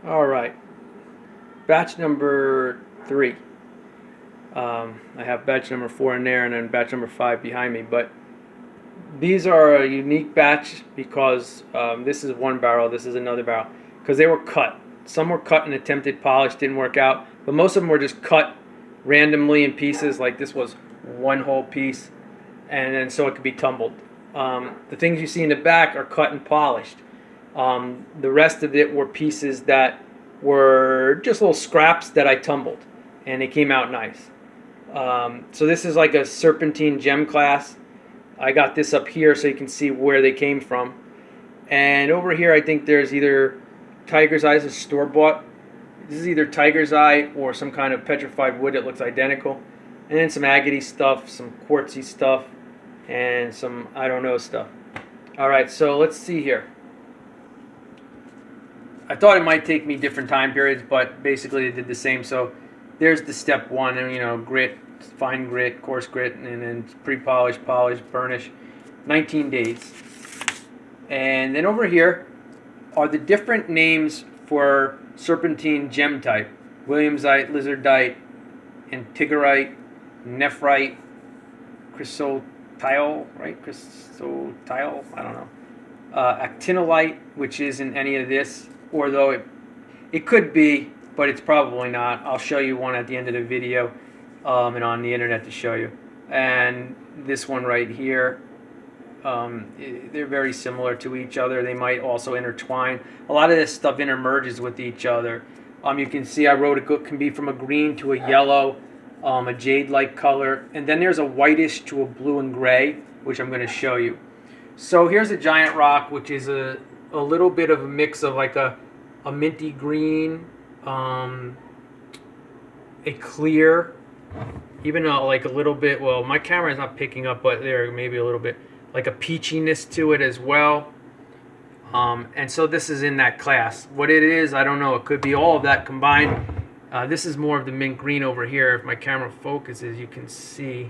All right, batch number 3. I have batch number 4 in there and then batch number 5 behind me. But these are a unique batch because this is one barrel, this is another barrel, because they were cut. Some were cut and attempted polish, didn't work out, but most of them were just cut randomly in pieces. Like this was one whole piece, and then so it could be tumbled. The things you see in the back are cut and polished. The rest of it were pieces that were just little scraps that I tumbled, and they came out nice. So this is like a Serpentine Gem class. I got this up here so you can see where they came from. And over here I think there's either Tiger's Eye, is store-bought. This is either Tiger's Eye or some kind of petrified wood that looks identical. And then some agate stuff, some quartzy stuff, and some I don't know stuff. Alright, so let's see here. I thought it might take me different time periods, but basically it did the same. So there's the step 1, and grit, fine grit, coarse grit, and then pre-polish, polish, burnish, 19 days. And then over here are the different names for Serpentine Gem type: Williamsite, Lizardite, Antigerite, Nephrite, Chrysotile, right? Chrysotile, I don't know. Actinolite, which isn't any of this, or though it could be, but it's probably not. I'll show you one at the end of the video and on the internet to show you. And this one right here, they're very similar to each other. They might also intertwine. A lot of this stuff intermerges with each other. You can see I wrote it can be from a green to a yellow, a jade-like color, and then there's a whitish to a blue and gray, which I'm going to show you. So here's a giant rock, which is a little bit of a mix of like a minty green, a clear, even like a little bit, well, my camera is not picking up, but there maybe a little bit like a peachiness to it as well. And so this is in that class. What it is, I don't know. It could be all of that combined. This is more of the mint green over here. If my camera focuses, you can see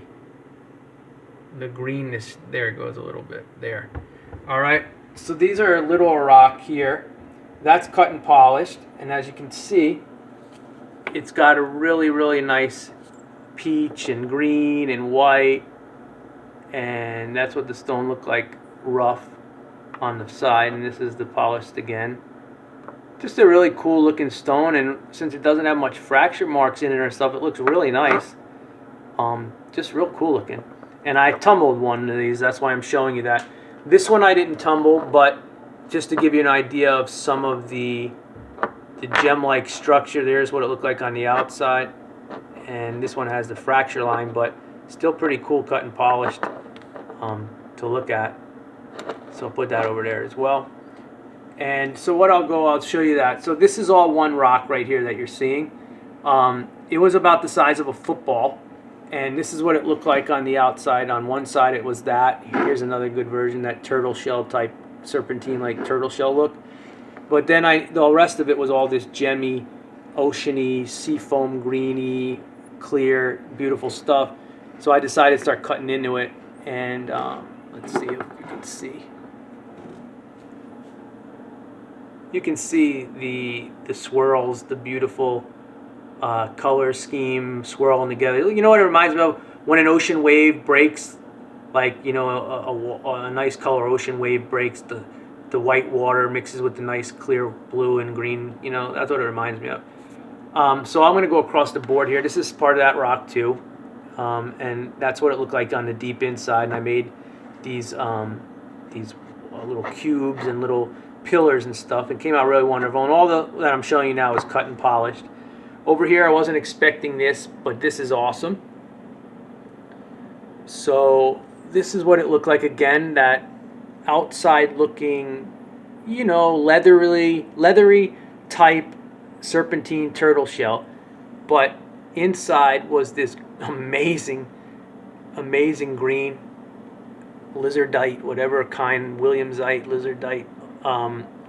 the greenness. There it goes a little bit there. All right. So these are a little rock here. That's cut and polished. And as you can see, it's got a really, really nice peach and green and white. And that's what the stone looked like, rough on the side. And this is the polished again. Just a really cool looking stone, and since it doesn't have much fracture marks in it or stuff, it looks really nice. Just real cool looking. And I tumbled one of these, that's why I'm showing you that. This one I didn't tumble, but just to give you an idea of some of the gem-like structure, there's what it looked like on the outside. And this one has the fracture line, but still pretty cool cut and polished to look at. So I'll put that over there as well. And so what I'll show you that. So this is all one rock right here that you're seeing. It was about the size of a football. And this is what it looked like on the outside. On one side it was that. Here's another good version, that turtle shell type serpentine, like turtle shell look. But then the rest of it was all this gemmy, oceany, seafoam greeny, clear, beautiful stuff. So I decided to start cutting into it. And let's see if you can see. You can see the swirls, the beautiful color scheme swirling together. You know what it reminds me of? When an ocean wave breaks, like, a nice color ocean wave breaks, the white water mixes with the nice clear blue and green. That's what it reminds me of. So I'm going to go across the board here. This is part of that rock too. And that's what it looked like on the deep inside. And I made these little cubes and little pillars and stuff. It came out really wonderful, and all that I'm showing you now is cut and polished. Over here I wasn't expecting this, but this is awesome. So this is what it looked like again, that outside looking, leathery type serpentine turtle shell, but inside was this amazing green lizardite, whatever kind, Williamsite, lizardite,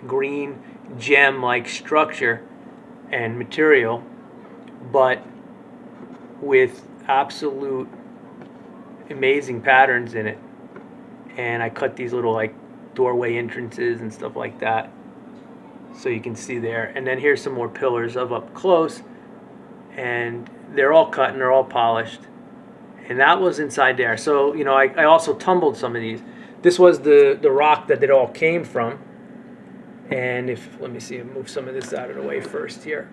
green gem-like structure and material, but with absolute amazing patterns in it. And I cut these little like doorway entrances and stuff like that. so you can see there. And then here's some more pillars of up close, and they're all cut and they're all polished. And that was inside there. So, you know, I also tumbled some of these. This was the rock that it all came from. And if, let me see, move some of this out of the way first here.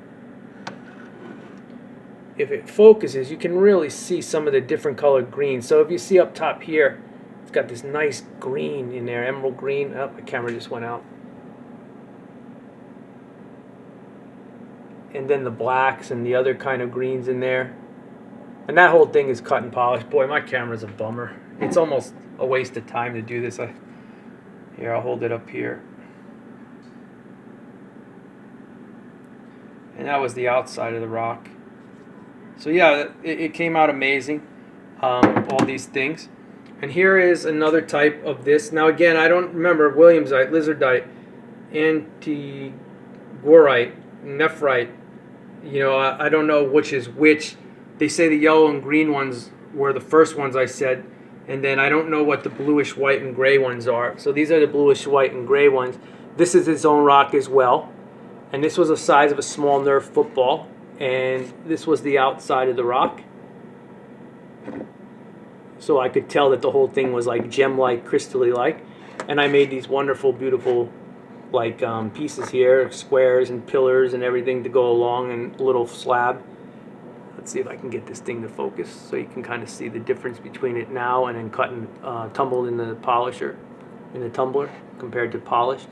If it focuses, you can really see some of the different colored greens. So if you see up top here, it's got this nice green in there, emerald green. Oh, my camera just went out. And then the blacks and the other kind of greens in there. And that whole thing is cut and polished. Boy, my camera's a bummer. It's almost a waste of time to do this. Here, I'll hold it up here. And that was the outside of the rock. So yeah, it came out amazing, all these things. And here is another type of this. Now again, I don't remember Williamsite, Lizardite, Antigorite, Nephrite. You know, I don't know which is which. They say the yellow and green ones were the first ones I said. And then I don't know what the bluish white and gray ones are. So these are the bluish white and gray ones. This is its own rock as well. And this was the size of a small Nerf football. And this was the outside of the rock. So I could tell that the whole thing was like gem-like, crystally-like. And I made these wonderful, beautiful like pieces here, squares and pillars and everything to go along, and a little slab. Let's see if I can get this thing to focus so you can kind of see the difference between it now and then cut and tumbled in the polisher, in the tumbler, compared to polished.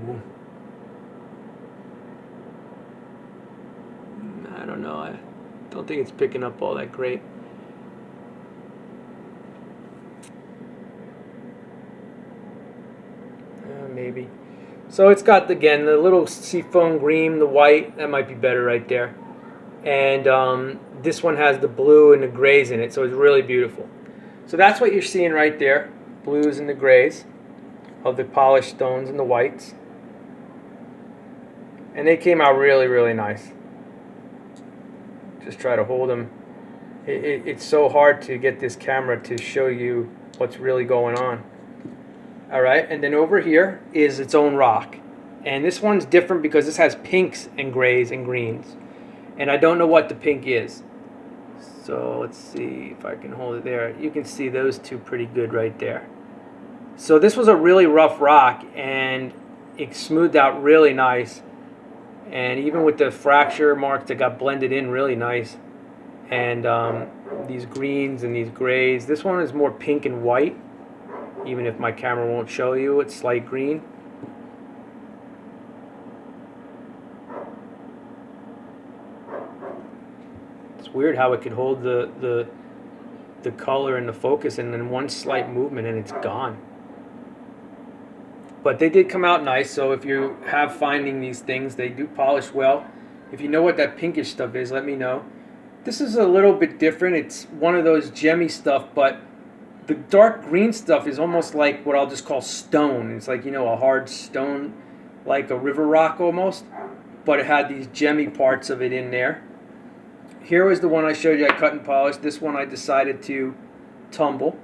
Ooh. I don't know. I don't think it's picking up all that great. Maybe. So it's got, again, the little seafoam green, the white. That might be better right there. And this one has the blue and the grays in it, so it's really beautiful. So that's what you're seeing right there, blues and the grays of the polished stones and the whites. And they came out really, really nice. Just try to hold them. It's so hard to get this camera to show you what's really going on. All right, and then over here is its own rock. And this one's different because this has pinks and grays and greens. And I don't know what the pink is. So let's see if I can hold it there. You can see those two pretty good right there. So this was a really rough rock, and it smoothed out really nice. And even with the fracture marks that got blended in really nice. And these greens and these grays. This one is more pink and white. Even if my camera won't show you, it's light green. It's weird how it could hold the color and the focus, and then one slight movement and it's gone. But they did come out nice, so if you have finding these things, they do polish well. If you know what that pinkish stuff is, let me know. This is a little bit different. It's one of those gemmy stuff, but the dark green stuff is almost like what I'll just call stone. It's like, you know, a hard stone, like a river rock almost, but it had these gemmy parts of it in there. Here was the one I showed you I cut and polished. This one I decided to tumble.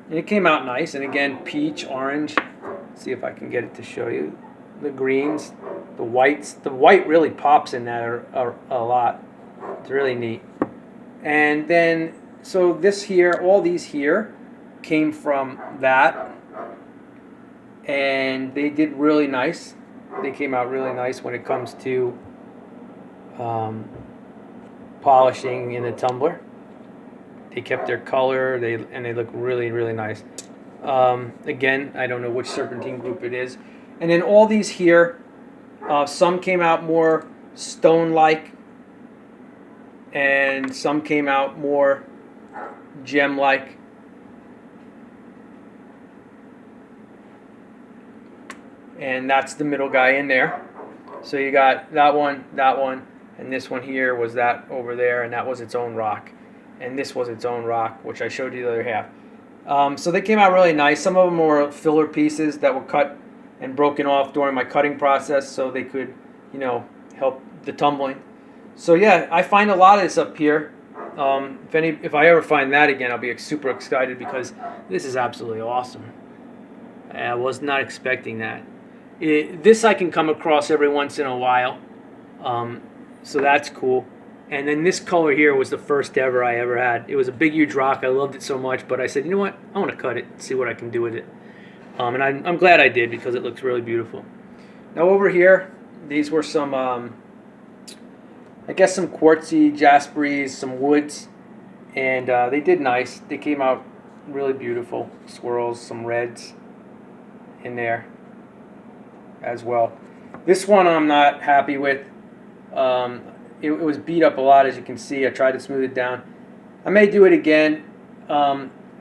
And it came out nice. And again, peach, orange. Let's see if I can get it to show you. The greens, the whites. The white really pops in that a lot. It's really neat. And then, so this here, all these here came from that. And they did really nice. They came out really nice when it comes to polishing in the tumbler. They kept their color, and they look really, really nice. Again, I don't know which Serpentine Group it is. And then all these here, some came out more stone-like, and some came out more gem-like. And that's the middle guy in there. So you got that one, and this one here was that over there, and that was its own rock. And this was its own rock, which I showed you the other half. So they came out really nice. Some of them were filler pieces that were cut and broken off during my cutting process so they could, you know, help the tumbling. So yeah, I find a lot of this up here. If I ever find that again, I'll be super excited because this is absolutely awesome. I was not expecting that. This I can come across every once in a while, so that's cool. And then this color here was the first ever I ever had. It was a big, huge rock. I loved it so much, but I said, you know what? I want to cut it, see what I can do with it. And I'm glad I did because it looks really beautiful. Now over here, these were some, I guess some quartzy, jasperies, some woods, and they did nice. They came out really beautiful. Swirls, some reds in there as well. This one I'm not happy with. It was beat up a lot, as you can see. I tried to smooth it down. I may do it again.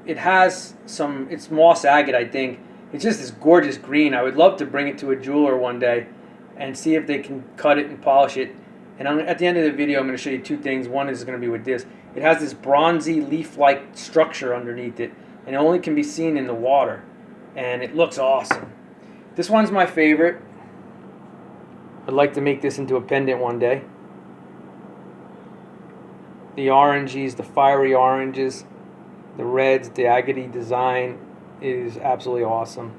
It has some, it's moss agate, I think. It's just this gorgeous green. I would love to bring it to a jeweler one day and see if they can cut it and polish it. And at the end of the video, I'm going to show you two things. One is going to be with this. It has this bronzy leaf-like structure underneath it, and it only can be seen in the water. And it looks awesome. This one's my favorite. I'd like to make this into a pendant one day. The oranges, the fiery oranges, the reds, the agate design is absolutely awesome.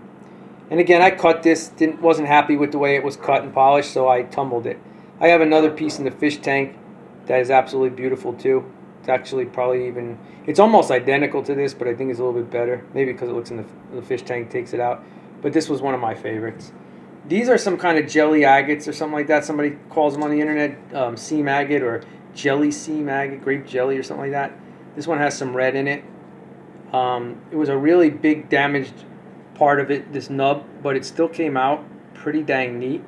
And again, I cut this, wasn't happy with the way it was cut and polished, so I tumbled it. I have another piece in the fish tank that is absolutely beautiful too. It's actually probably even, it's almost identical to this, but I think it's a little bit better. Maybe because it looks in the fish tank, takes it out. But this was one of my favorites. These are some kind of jelly agates or something like that. Somebody calls them on the internet seam agate or jelly seam agate, grape jelly or something like that. This one has some red in it. It was a really big damaged part of it, this nub, but it still came out pretty dang neat.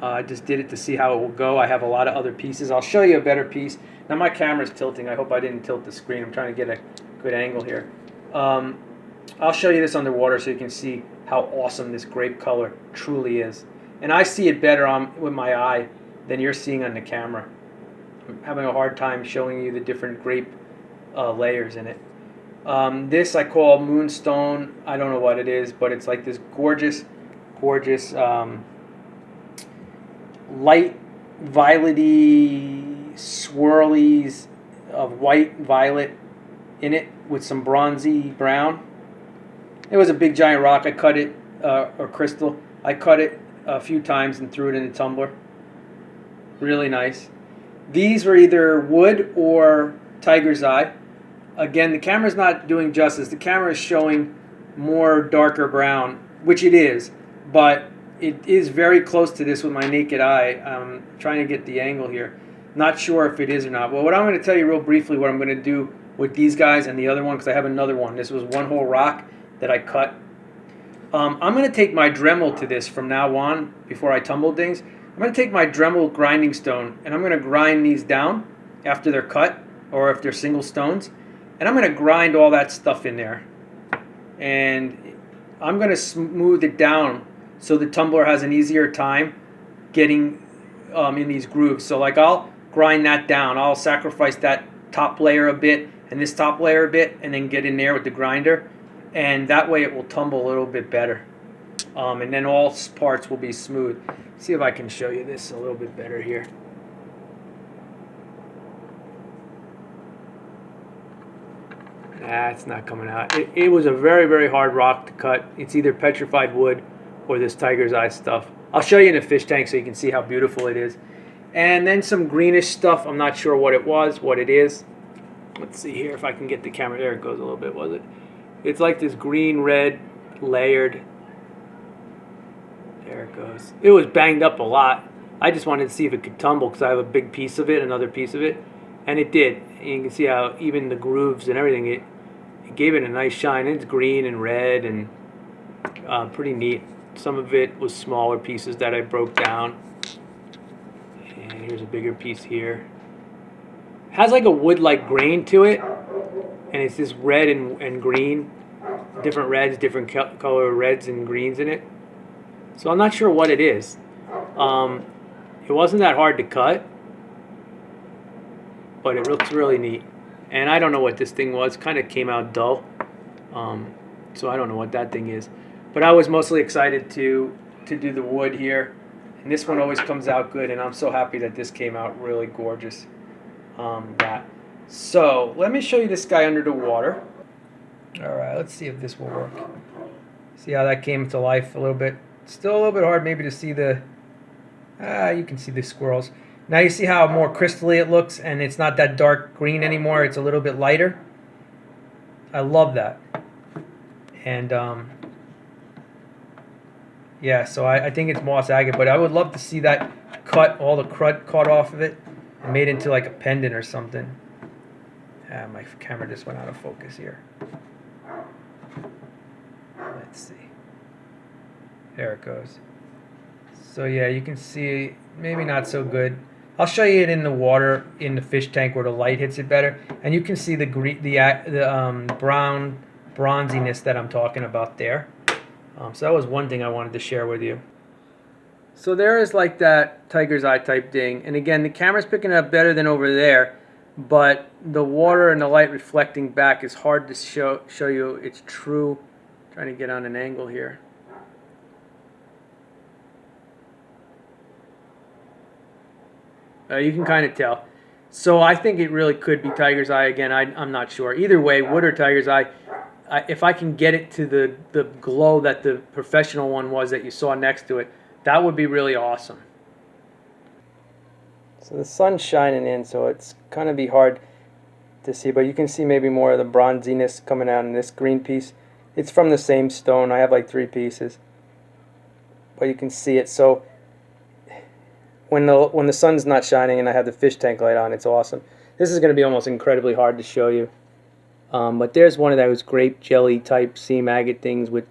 I just did it to see how it will go. I have a lot of other pieces. I'll show you a better piece. Now my camera's tilting. I hope I didn't tilt the screen. I'm trying to get a good angle here. I'll show you this underwater so you can see how awesome this grape color truly is. And I see it better with my eye than you're seeing on the camera. I'm having a hard time showing you the different grape layers in it. This I call Moonstone. I don't know what it is, but it's like this gorgeous, gorgeous light violety swirlies of white violet in it with some bronzy brown. It was a big giant rock. I cut it, or crystal. I cut it a few times and threw it in the tumbler. Really nice. These were either wood or tiger's eye. Again, the camera's not doing justice. The camera is showing more darker brown, which it is, but it is very close to this with my naked eye. I'm trying to get the angle here. Not sure if it is or not. Well, what I'm going to tell you real briefly what I'm going to do with these guys and the other one, because I have another one. This was one whole rock that I cut. I'm going to take my Dremel to this from now on, before I tumble things. I'm going to take my Dremel grinding stone, and I'm going to grind these down after they're cut, or if they're single stones. And I'm going to grind all that stuff in there. And I'm going to smooth it down so the tumbler has an easier time getting in these grooves. So like I'll grind that down. I'll sacrifice that top layer a bit and this top layer a bit and then get in there with the grinder. And that way it will tumble a little bit better. And then all parts will be smooth. See if I can show you this a little bit better here. It's not coming out. It was a very, very hard rock to cut. It's either petrified wood or this tiger's eye stuff. I'll show you in the fish tank so you can see how beautiful it is. And then some greenish stuff. I'm not sure what it was, what it is. Let's see here if I can get the camera. There it goes a little bit, was it? It's like this green-red layered. There it goes. It was banged up a lot. I just wanted to see if it could tumble because I have a big piece of it, another piece of it. And it did. And you can see how even the grooves and everything, it gave it a nice shine. It's green and red and pretty neat. Some of it was smaller pieces that I broke down. And here's a bigger piece here. It has like a wood-like grain to it. And it's this red and green. Different reds, different color reds and greens in it. So I'm not sure what it is. It wasn't that hard to cut. But it looks really neat. And I don't know what this thing was. Kind of came out dull. So I don't know what that thing is. But I was mostly excited to do the wood here. And this one always comes out good. And I'm so happy that this came out really gorgeous. So let me show you this guy under the water. Alright, let's see if this will work. See how that came to life a little bit? Still a little bit hard maybe to see the, you can see the squirrels. Now you see how more crystally it looks, and it's not that dark green anymore. It's a little bit lighter. I love that. And yeah, so I think it's moss agate, but I would love to see that cut, all the crud cut off of it and made into like a pendant or something. My camera just went out of focus here. Let's see. There it goes. So yeah, you can see maybe not so good. I'll show you it in the water in the fish tank where the light hits it better, and you can see the brown bronziness that I'm talking about there. So that was one thing I wanted to share with you. So there is like that tiger's eye type thing, and again the camera's picking it up better than over there, but the water and the light reflecting back is hard to show you its true. Trying to get on an angle here. You can kind of tell. So I think it really could be tiger's eye. Again, I'm not sure. Either way, wood or tiger's eye, if I can get it to the glow that the professional one was that you saw next to it, that would be really awesome. So the sun's shining in, so it's kind of be hard to see, but you can see maybe more of the bronziness coming out in this green piece. It's from the same stone. I have like 3 pieces, but you can see it. So when the sun's not shining and I have the fish tank light on, it's awesome. This is going to be almost incredibly hard to show you. But there's one of those grape jelly type seam agate things with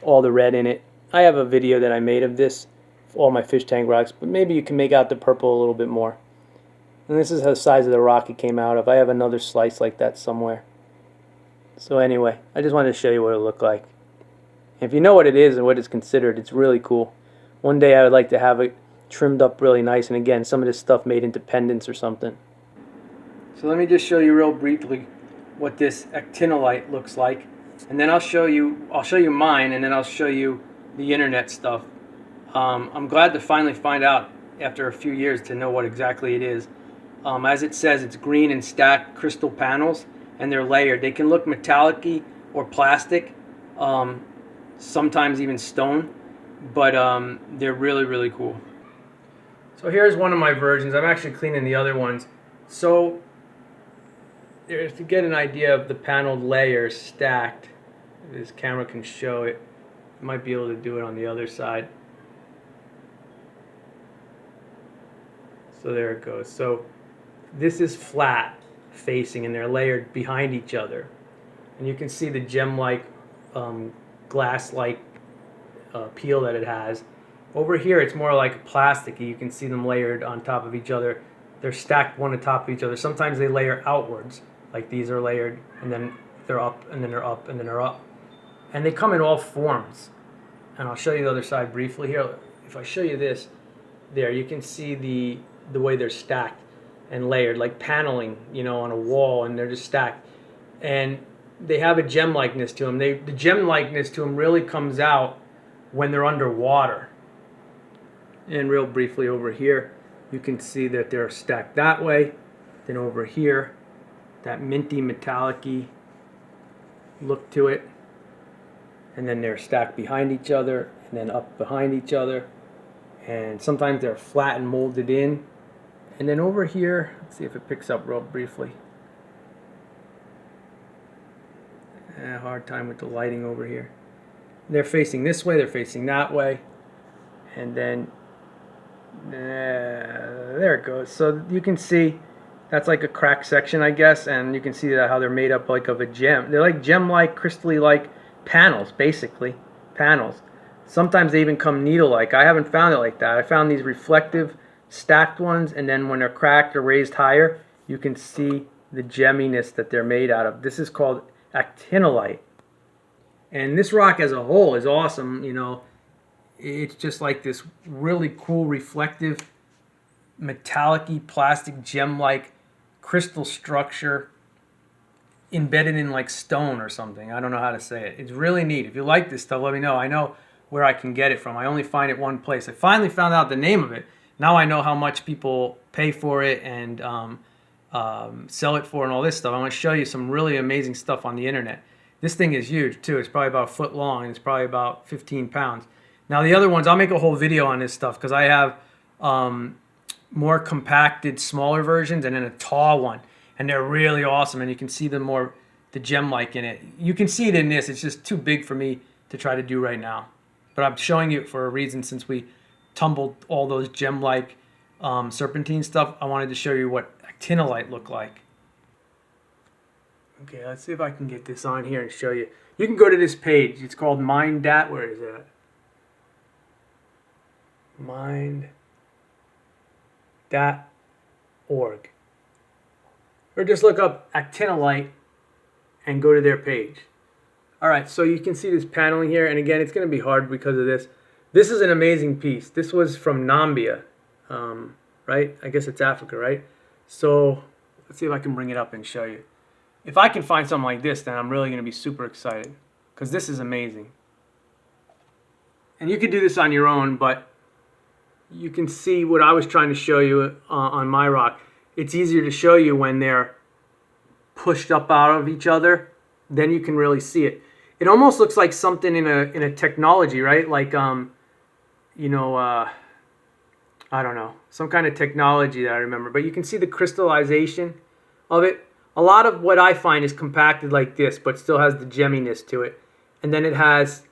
all the red in it. I have a video that I made of this, all my fish tank rocks, but maybe you can make out the purple a little bit more. And this is the size of the rock it came out of. I have another slice like that somewhere. So anyway, I just wanted to show you what it looked like. If you know what it is and what it's considered, it's really cool. One day I would like to have it trimmed up really nice, and again, some of this stuff made into pendants or something. So let me just show you real briefly what this actinolite looks like, and then I'll show you mine, and then I'll show you the internet stuff. I'm glad to finally find out after a few years to know what exactly it is. As it says, it's green and stacked crystal panels, and they're layered. They can look metallic-y or plastic, sometimes even stone, but they're really, really cool. So here's one of my versions. I'm actually cleaning the other ones. So there's to get an idea of the paneled layers stacked. If this camera can show it. I might be able to do it on the other side. So there it goes. So this is flat facing, and they're layered behind each other. And you can see the gem-like, glass-like peel that it has. Over here, it's more like plasticky. You can see them layered on top of each other. They're stacked one on top of each other. Sometimes they layer outwards, like these are layered, and then they're up, and then they're up, and then they're up. And they come in all forms. And I'll show you the other side briefly here. If I show you this, there, you can see the way they're stacked and layered, like paneling, you know, on a wall, and they're just stacked. And they have a gem-likeness to them. The gem-likeness to them really comes out when they're underwater. And real briefly over here, you can see that they're stacked that way. Then over here, that minty metallic-y look to it. And then they're stacked behind each other, and then up behind each other. And sometimes they're flat and molded in. And then over here, let's see if it picks up real briefly. Hard time with the lighting over here. They're facing this way, they're facing that way. And then there it goes. So you can see that's like a crack section, I guess, and you can see that how they're made up like of a gem. They're like gem-like, crystally-like panels, basically panels. Sometimes they even come needle-like. I haven't found it like that. I found these reflective stacked ones, and then when they're cracked or raised higher, you can see the gemminess that they're made out of. This is called actinolite. And this rock as a whole is awesome, you know. It's just like this really cool reflective metallic-y plastic gem-like crystal structure embedded in like stone or something. I don't know how to say it. It's really neat. If you like this stuff, let me know. I know where I can get it from. I only find it one place. I finally found out the name of it. Now I know how much people pay for it and sell it for and all this stuff. I want to show you some really amazing stuff on the internet. This thing is huge too. It's probably about a foot long, and it's probably about 15 pounds. Now the other ones, I'll make a whole video on this stuff because I have more compacted, smaller versions and then a tall one. And they're really awesome, and you can see the gem-like in it. You can see it in this. It's just too big for me to try to do right now. But I'm showing you for a reason. Since we tumbled all those gem-like serpentine stuff, I wanted to show you what actinolite looked like. Okay, let's see if I can get this on here and show you. You can go to this page. It's called Mind.dat. Where is that? Mind.org. Or just look up actinolite and go to their page. Alright, so you can see this paneling here, and again, it's going to be hard because of this. This is an amazing piece. This was from Namibia, right? I guess it's Africa, right? So let's see if I can bring it up and show you. If I can find something like this, then I'm really going to be super excited because this is amazing. And you can do this on your own, but you can see what I was trying to show you on my rock. It's easier to show you when they're pushed up out of each other. Then you can really see it. It almost looks like something in a technology, right? Like I don't know, some kind of technology that I remember. But you can see the crystallization of it. A lot of what I find is compacted like this, but still has the gemminess to it. And then it has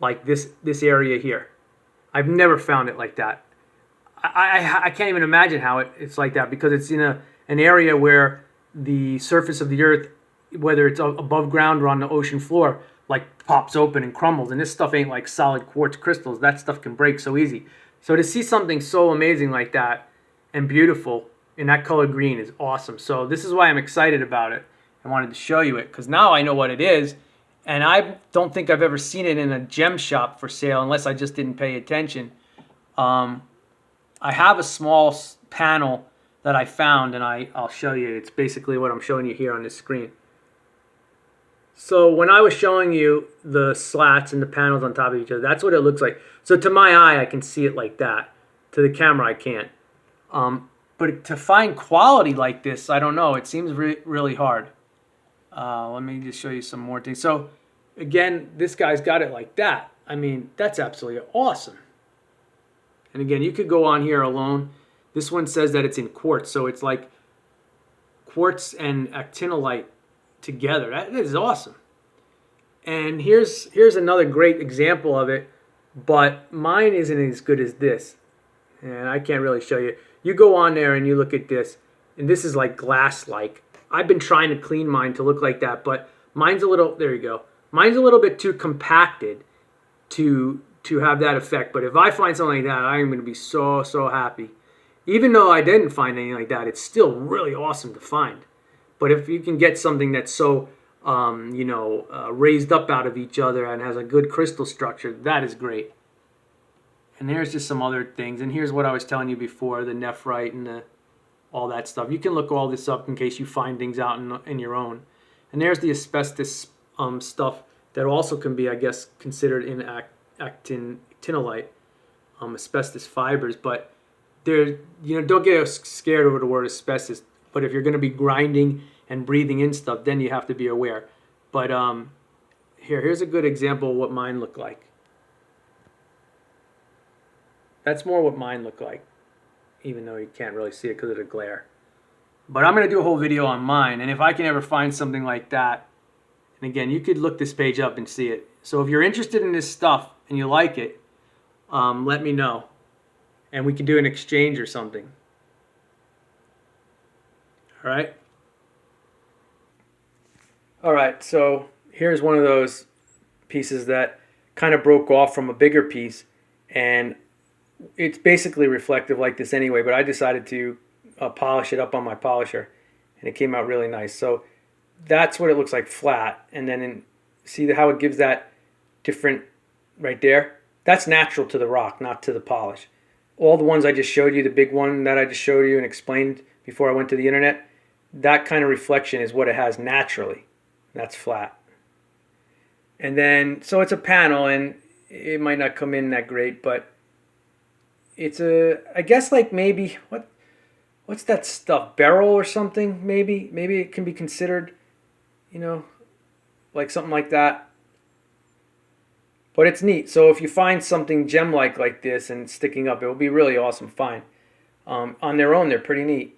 like this area here. I've never found it like that. I can't even imagine how it's like that because it's in an area where the surface of the earth, whether it's above ground or on the ocean floor, like pops open and crumbles. And this stuff ain't like solid quartz crystals. That stuff can break so easy. So to see something so amazing like that and beautiful in that color green is awesome. So this is why I'm excited about it. I wanted to show you it because now I know what it is. And I don't think I've ever seen it in a gem shop for sale unless I just didn't pay attention. I have a small panel that I found, and I'll show you. It's basically what I'm showing you here on this screen. So when I was showing you the slats and the panels on top of each other, that's what it looks like. So to my eye, I can see it like that. To the camera, I can't. But to find quality like this, I don't know. It seems really hard. Let me just show you some more things. So again, this guy's got it like that. I mean, that's absolutely awesome. And again, you could go on here alone. This one says that it's in quartz, so it's like quartz and actinolite together. That is awesome. And here's another great example of it, but mine isn't as good as this. And I can't really show you. You go on there and you look at this, and this is like glass-like. I've been trying to clean mine to look like that, but mine's a little, there you go. Mine's a little bit too compacted to have that effect. But if I find something like that, I'm going to be so happy. Even though I didn't find anything like that, it's still really awesome to find. But if you can get something that's so, raised up out of each other and has a good crystal structure, that is great. And here's just some other things. And here's what I was telling you before, the nephrite and all that stuff. You can look all this up in case you find things out in your own. And there's the asbestos stuff that also can be, I guess, considered in actinolite, asbestos fibers. But don't get scared over the word asbestos. But if you're going to be grinding and breathing in stuff, then you have to be aware. But here's a good example of what mine looked like. That's more what mine looked like, even though you can't really see it because of the glare. But I'm going to do a whole video on mine, and if I can ever find something like that, and again, you could look this page up and see it. So if you're interested in this stuff and you like it, let me know, and we can do an exchange or something. All right? All right, so here's one of those pieces that kind of broke off from a bigger piece, and it's basically reflective like this anyway, but I decided to polish it up on my polisher, and it came out really nice. So that's what it looks like flat, and then see how it gives that different right there? That's natural to the rock, not to the polish. All the ones I just showed you, the big one that I just showed you and explained before I went to the internet, that kind of reflection is what it has naturally. That's flat. And then, so it's a panel, and it might not come in that great, but it's I guess like maybe, what's that stuff? Beryl or something, maybe? Maybe it can be considered, like something like that. But it's neat. So if you find something gem-like like this and sticking up, it will be really awesome find. On their own, they're pretty neat.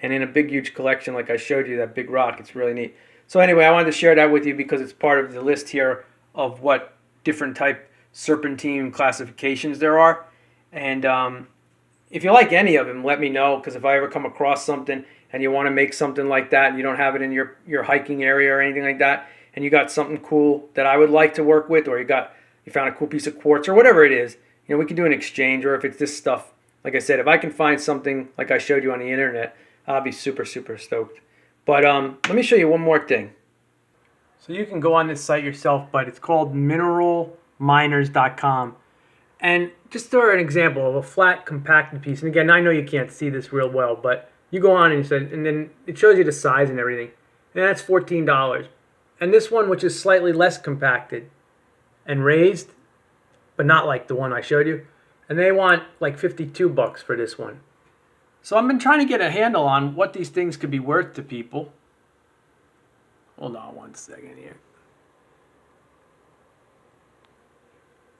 And in a big, huge collection like I showed you, that big rock, it's really neat. So anyway, I wanted to share that with you because it's part of the list here of what different type serpentine classifications there are. And if you like any of them, let me know, because if I ever come across something and you want to make something like that and you don't have it in your hiking area or anything like that, and you got something cool that I would like to work with, or you found a cool piece of quartz or whatever it is, we can do an exchange. Or if it's this stuff, like I said, if I can find something like I showed you on the internet, I'll be super, super stoked. But let me show you one more thing. So you can go on this site yourself, but it's called mineralminers.com. And just throw an example of a flat, compacted piece. And again, I know you can't see this real well, but you go on and then it shows you the size and everything. And that's $14. And this one, which is slightly less compacted and raised, but not like the one I showed you, and they want like $52 for this one. So I've been trying to get a handle on what these things could be worth to people. Hold on one second here.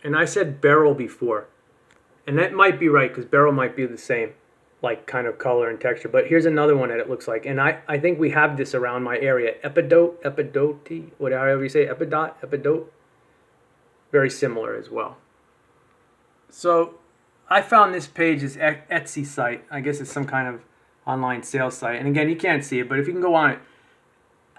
And I said beryl before. And that might be right, because beryl might be the same, like kind of color and texture. But here's another one that it looks like. And I think we have this around my area. Epidote, whatever you say, epidote. Very similar as well. So I found this page, is Etsy site. I guess it's some kind of online sales site. And again, you can't see it, but if you can go on it.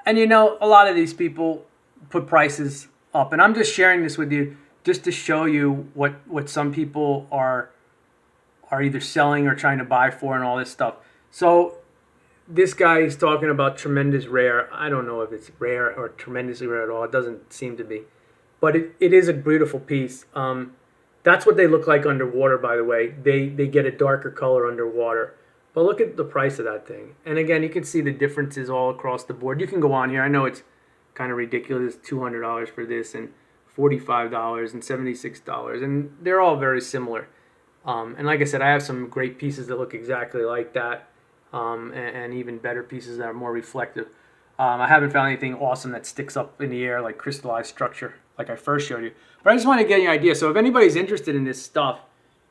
And a lot of these people put prices up. And I'm just sharing this with you just to show you what some people are either selling or trying to buy for and all this stuff. So this guy is talking about tremendous rare. I don't know if it's rare or tremendously rare at all. It doesn't seem to be. But it is a beautiful piece. That's what they look like underwater, by the way. They get a darker color underwater. But look at the price of that thing. And again, you can see the differences all across the board. You can go on here. I know it's kind of ridiculous, $200 for this and $45 and $76. And they're all very similar. And like I said, I have some great pieces that look exactly like that. And even better pieces that are more reflective. I haven't found anything awesome that sticks up in the air like crystallized structure like I first showed you. But I just want to get you an idea. So if anybody's interested in this stuff,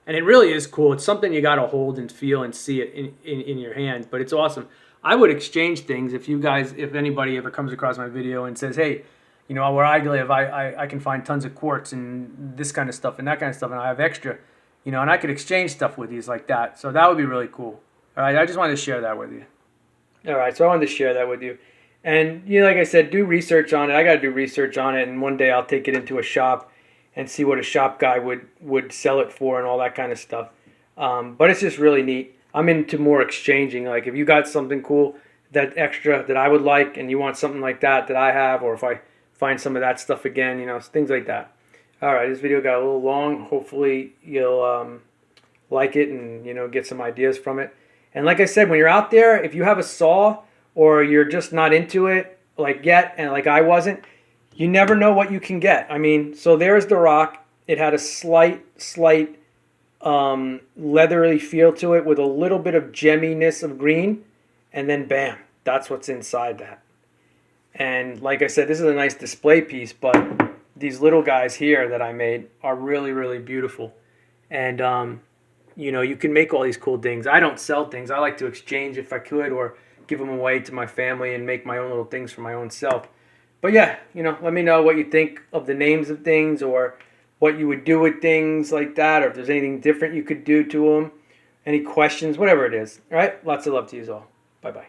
and it really is cool, it's something you got to hold and feel and see it in your hand, but it's awesome. I would exchange things if anybody ever comes across my video and says, hey, where I live, I can find tons of quartz and this kind of stuff and that kind of stuff, and I have extra, and I could exchange stuff with you like that. So that would be really cool. All right, I just wanted to share that with you. All right, so I wanted to share that with you. And, like I said, do research on it. I got to do research on it, and one day I'll take it into a shop and see what a shop guy would sell it for and all that kind of stuff. But it's just really neat. I'm into more exchanging. Like if you got something cool, that extra that I would like, and you want something like that I have, or if I find some of that stuff again, things like that. All right, this video got a little long. Hopefully you'll like it and, get some ideas from it. And like I said, when you're out there, if you have a saw or you're just not into it like yet, and like I wasn't, you never know what you can get. I mean, so there's the rock. It had a slight leathery feel to it with a little bit of gemminess of green, and then bam, that's what's inside that. And like I said, this is a nice display piece, but these little guys here that I made are really, really beautiful. And you can make all these cool things. I don't sell things. I like to exchange if I could, or give them away to my family and make my own little things for my own self. But yeah, let me know what you think of the names of things, or what you would do with things like that, or if there's anything different you could do to them, any questions, whatever it is. All right, lots of love to you all. Bye-bye.